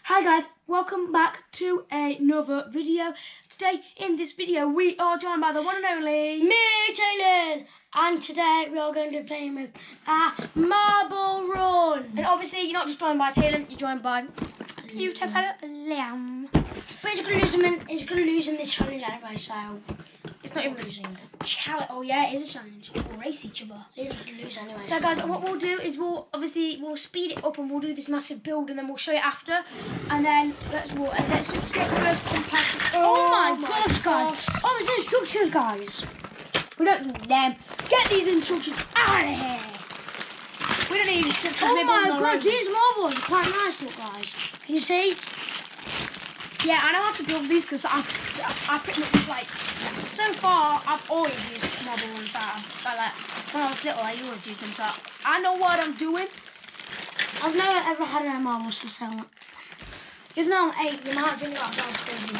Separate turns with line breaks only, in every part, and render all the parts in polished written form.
Hi guys, welcome back to another video. Today in this video we are joined by the one and only
me, Taylan, and today we are going to be playing with a marble run.
And obviously you're not just joined by Taylan, you're joined by Liam.
But he's going to lose in this challenge anyway, so
it's not even losing. Challenge. Oh yeah, it is a challenge. We'll race each other.
He's going to lose anyway.
So guys, what we'll do is we'll speed it up and we'll do this massive build and then we'll show it after. And then let's just get first compact.
Oh my gosh, guys! Oh, it's instructions, guys.
We don't need them. Get these instructions out of here. We don't need instructions.
Oh my god, these marbles are quite nice, look, guys. Can you see?
Yeah, I know how to build these because I pretty much like, so far I've always used marble ones like when I was little I always used them, so I know what I'm doing.
I've never ever had a marble system. Even though I'm 8, you might think that sounds crazy.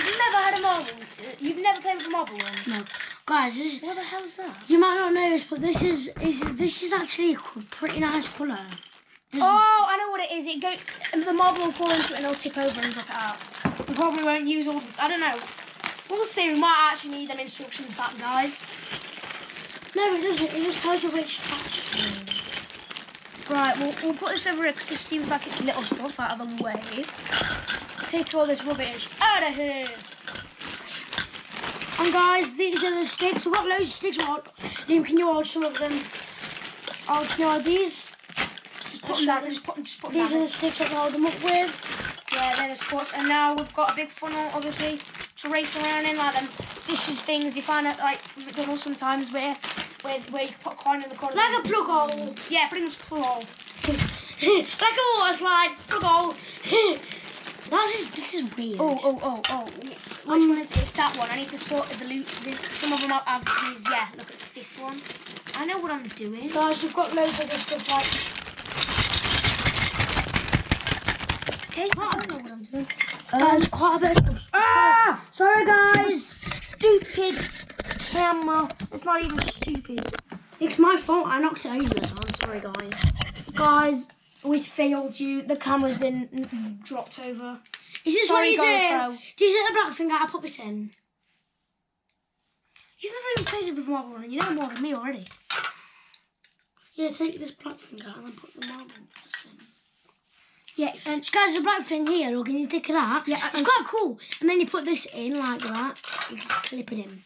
You've never had a marble? You've never played with a marble one?
No. Guys,
what the hell is that?
You might not know this, but this is actually a pretty nice colour.
Oh, I know what it is. The marble will fall into it and it'll tip over and drop it out. We probably won't use all. I don't know. We'll see. We might actually need them instructions back, guys.
No, it doesn't. It just tells you which patch.
Right, we'll put this over here because this seems like it's little stuff out of the way. Take all this rubbish out of here.
And guys, these are the sticks. We've got loads of sticks. Liam, can you hold some of them? Oh, can you hold these?
Just put them down.
These are the sticks I can hold them up with.
Yeah, they're the spots. And now we've got a big funnel, obviously, to race around in, like them dishes things. You find out like McDonald's sometimes where you can put a coin in the corner.
Like a plug hole.
Yeah, pretty much plug hole.
Like a water slide, plug hole. This is weird.
Oh. Which one is it? It's that one. I need to sort the loot. Some of them have these. Yeah, look, it's this one. I know what I'm doing.
Guys, we've got loads of this stuff like.
Okay, I don't know what I'm doing.
Guys, quite a bit of stuff.
Ah!
Sorry, guys.
Stupid camera. It's not even stupid.
It's my fault. I knocked it over, so I'm sorry, guys.
Guys, we failed you. The camera's been dropped over.
Is this
Sorry,
what you
GoPro.
do? Do you take the black thing out? I put this in.
You've never even played it with marble and you know more than me already.
Yeah, take this black thing out and then put the marble in.
Yeah, and
guys, there's a black thing here. Look, can you take it out?
Yeah,
it's quite cool. And then you put this in like that. You can just clip it in.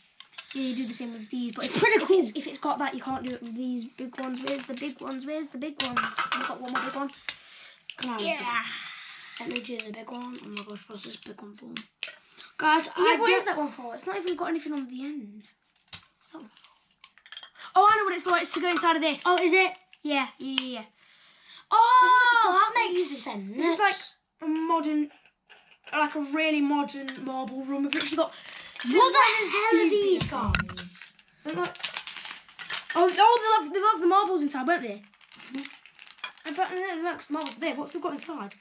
Yeah, you do the same with these. But
it's pretty cool.
If it's got that, you can't do it with these big ones. Where's the big ones? Where's the big ones? I've got one more big one.
Come on.
Yeah.
Let me do the big one. Oh my gosh, what's this big one for? Guys,
what is that one for? It's not even got anything on the end. What's that one for? Oh, I know what it's for. It's to go inside of this.
Oh, is it?
Yeah.
Oh, that makes sense.
This is like a modern, like a really modern marble room. We've literally got.
What the hell are these guys?
Like, oh, they love the marbles inside, won't they? In fact, the marbles are there. What's they got inside?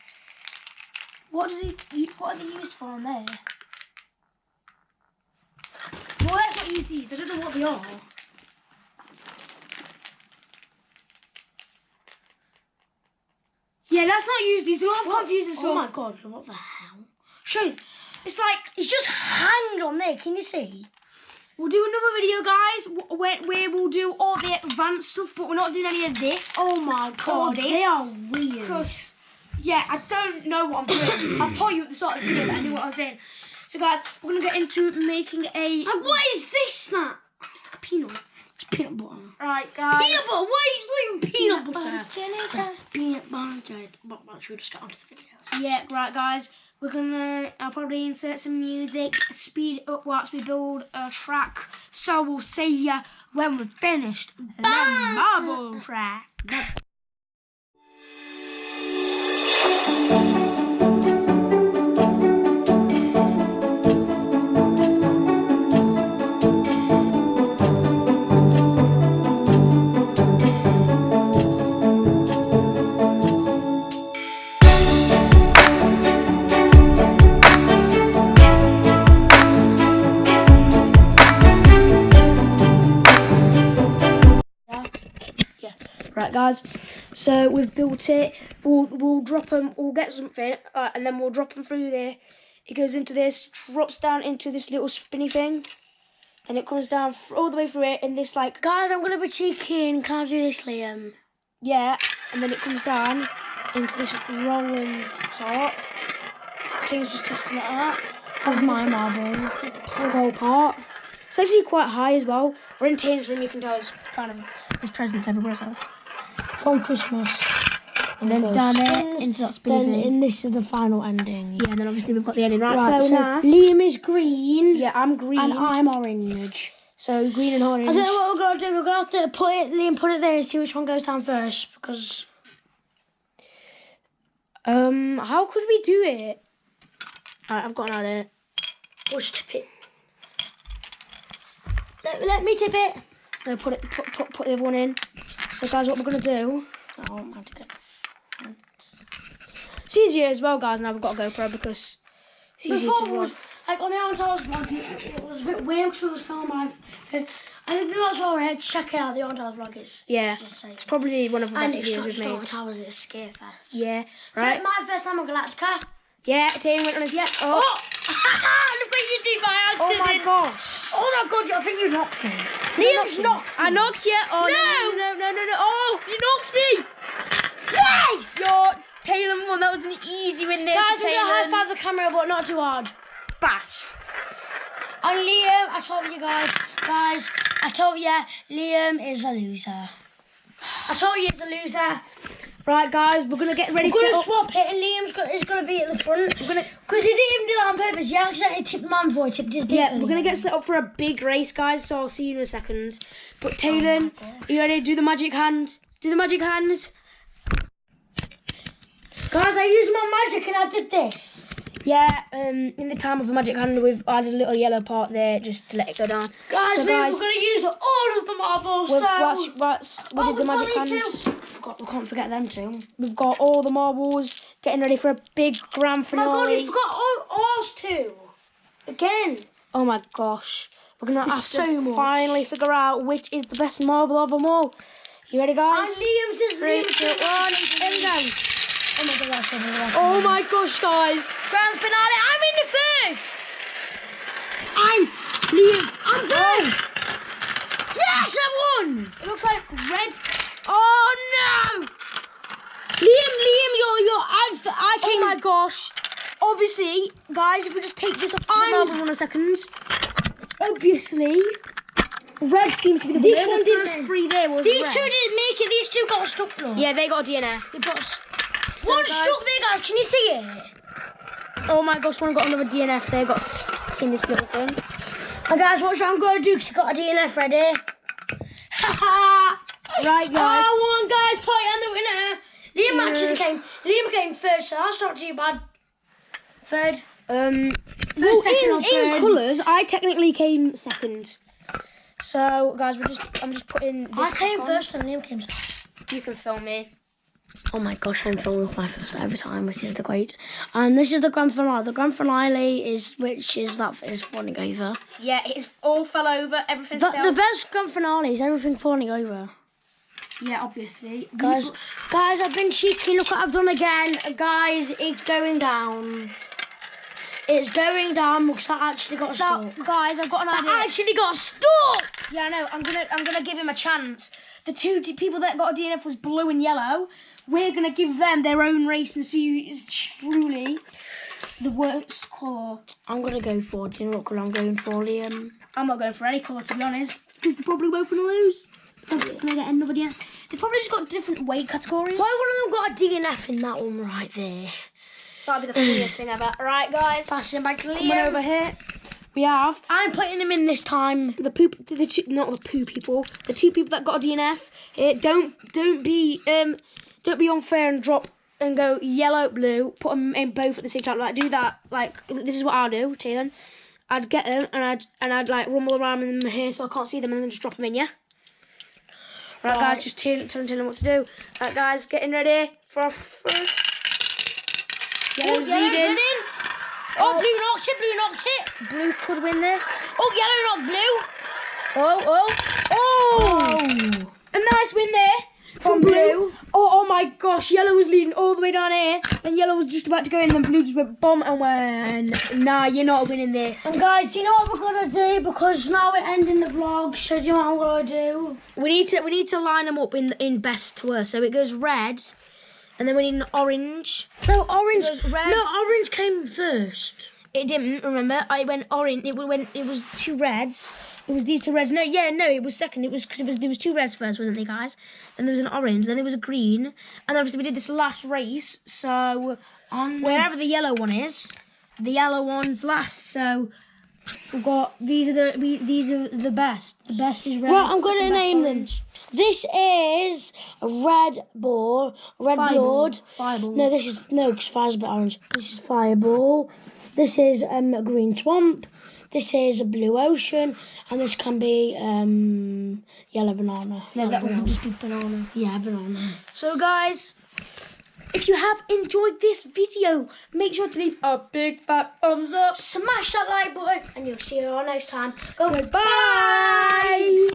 What are they used for on there? Well, let's not use these. I don't know what they are. Yeah, let's not use these. There's a lot of confusing stuff.
Oh my god, what the hell?
Show. It's like
it's just hanged on there. Can you see?
We'll do another video, guys, where we'll do all the advanced stuff, but we're not doing any of this.
Oh my god, they are weird.
Because, yeah, I don't know what I'm doing. I told you at the start of the video that I knew what I was doing. So, guys, we're going to get into making a...
And what is this, now?
Is that a peanut?
It's peanut butter.
Right, guys.
Peanut butter? What is leaving peanut butter?
Peanut butter.
But should we just get onto the video?
Yeah, right, guys. We're gonna, I'll probably insert some music, speed it up whilst we build a track. So we'll see ya when we've finished the marble track. Right, guys, So we've built it. We'll drop them. We'll get something, and then we'll drop them through there. It goes into this, drops down into this little spinny thing, and it comes down all the way through it in this like.
Guys, I'm gonna be cheeky and can I do this, Liam?
Yeah, and then it comes down into this rolling part. Taylor's just testing it out.
That's my marble.
This is the whole part. It's actually quite high as well. We're in Taylor's room. You can tell it's kind of there's presents everywhere. So.
From Christmas.
And then down there into that spinny
Then
thing.
and this is the final ending.
Yeah, and then obviously we've got the ending. Right,
Right,
so
so
now...
Liam is green.
Yeah, I'm green.
And I'm orange.
So green and orange.
I don't know what we're going to do. We're going to have to Liam put it there and see which one goes down first. Because...
how could we do it? Alright, I've got an idea.
We'll just tip it. Let me tip it.
No, put the other one in. So guys, what we're going to do...
Oh, I'm going to get...
It's easier as well, guys, now we've got a GoPro because it's easier
Before
to
it was,
vlog.
like on the Outdoors vlog, it was a bit weird because it was filmed by... And if you're not sure, check it out, the Outdoors vlog is...
Yeah, it's probably one of the
and
best videos we've made.
Towers is scare fest.
Yeah, right.
My first time on Galactica.
Yeah, Taylor went on his...
Yeah.
Oh.
Look what you did by accident.
Oh my gosh.
Oh my god, I think you knocked me. Liam's knocked me.
I knocked you. Oh, no. Oh, you knocked me.
Yes!
Your Taylor won. That was an easy win there.
Guys,
for
I'm going to high
Taylor.
five the camera, but not too hard.
Bash.
And Liam, I told you guys, I told you, Liam is a loser. I told you he's a loser.
Right, guys, we're going to get ready
We're going
to
to swap it, and Liam's going to be at the front. Because he didn't even do that on purpose. He accidentally tipped the man before he tipped his dick.
Yeah, we're going to get set up for a big race, guys, so I'll see you in a second. But Taylor, are you ready? Do the magic hand. Do the magic hand.
Guys, I used my magic and I did this.
Yeah, in the time of the magic hand, we've added a little yellow part there just to let it go down.
Guys,
so
we're going to use all of the marbles.
we
So
did the magic hands.
We can't forget them too.
We've got all the marbles, getting ready for a big grand
Oh my
finale.
god, we forgot ours too. Again.
Oh my gosh. We're going to have
so
to
much.
finally figure out which is the best marble of them all. You ready, guys?
And Liam's is
3, 2, 1, here we go.
Oh my god, that's so
Oh my gosh, guys.
Grand finale, I'm in the first.
I'm Liam.
I'm first. Yes, I won.
It looks like red.
Oh no. Liam, I came.
Oh my gosh. Obviously, guys, if we just take this off the marble in a second. Obviously, red seems to be the
These
winner.
one
The
didn't-
first 3 there was
These
red.
two didn't make it. These two got stuck though.
Yeah, they got a DNF.
They got
So,
one
guys-
stuck there, guys. Can you see it?
Oh my gosh, one got another DNF there. Got stuck in this little thing.
And guys, what I'm going to do, because I got a DNF ready. Haha.
Right, guys.
I won, guys. Point and the winner. Liam actually came. Liam came first, so that's not too bad. Third.
Well,
second or
in
third.
colours, I technically came second. So, guys, I'm just putting this
I came
back on.
first and Liam came second.
You can film me.
Oh my gosh, I'm filming with my first every time, which is the great. And this is the grand finale. The grand finale is falling over.
Yeah, it's all fell over. Everything's
The
fell.
best grand finale is everything falling over.
Yeah, obviously.
Guys, I've been cheeky. Look what I've done again. Guys, it's going down. It's going down because I actually got stuck.
Guys, I've got an idea.
I actually got stuck.
Yeah, I know. I'm gonna give him a chance. The two people that got a DNF was blue and yellow. We're gonna give them their own race and see who is truly the worst colour.
I'm gonna go for. Do you know what colour I'm going for, Liam?
I'm not going for any colour, to be honest, because they're probably both gonna lose. They're gonna get another DNF. They've probably just got different weight categories.
Why one of them got a DNF in that one right there?
That'd be the funniest thing ever. Right, guys.
Passing back to
Coming
Liam.
over here. We have
I'm putting him in this time.
the two, not the poo people. The two people that got a DNF. Don't be unfair and drop and go yellow, blue. Put them in both at the same time. Like do that. Like this is what I'll do, Taylan. I'd get them and I'd like rumble around in them here so I can't see them and then just drop them in. Yeah. Right, guys, just telling what to do. Right, guys, getting ready for our first. Yellow's leading.
Oh, blue knocked it.
Blue could win this.
Oh, yellow knocked blue.
Oh. A nice win there from blue. Oh my gosh, yellow was leading all the way down here. Then yellow was just about to go in, and then blue just went bomb and went, nah, you're not winning this.
And guys, do you know what we're gonna do? Because now we're ending the vlog, so do you know what I'm gonna do?
We need to line them up in best to worst. So it goes red, and then we need an orange.
No, orange.
So it goes red.
No, orange came first.
It didn't, remember? I went orange. It was two reds. It was these two reds. No, it was second. It was because there was two reds first, wasn't there, guys? Then there was an orange. Then there was a green, and obviously we did this last race. So wherever the yellow one is, the yellow one's last. So we've got these are the best. The best is red.
Right, I'm gonna name them. This is a red ball, red blood.
Fireball.
No, because fire's a bit orange. This is fireball. This is a green swamp. This is a blue ocean, and this can be yellow banana.
No, that would just be banana.
Yeah, banana.
So guys, if you have enjoyed this video, make sure to leave a big fat thumbs up.
Smash that like button, and you'll see you all next time. Go
Bye.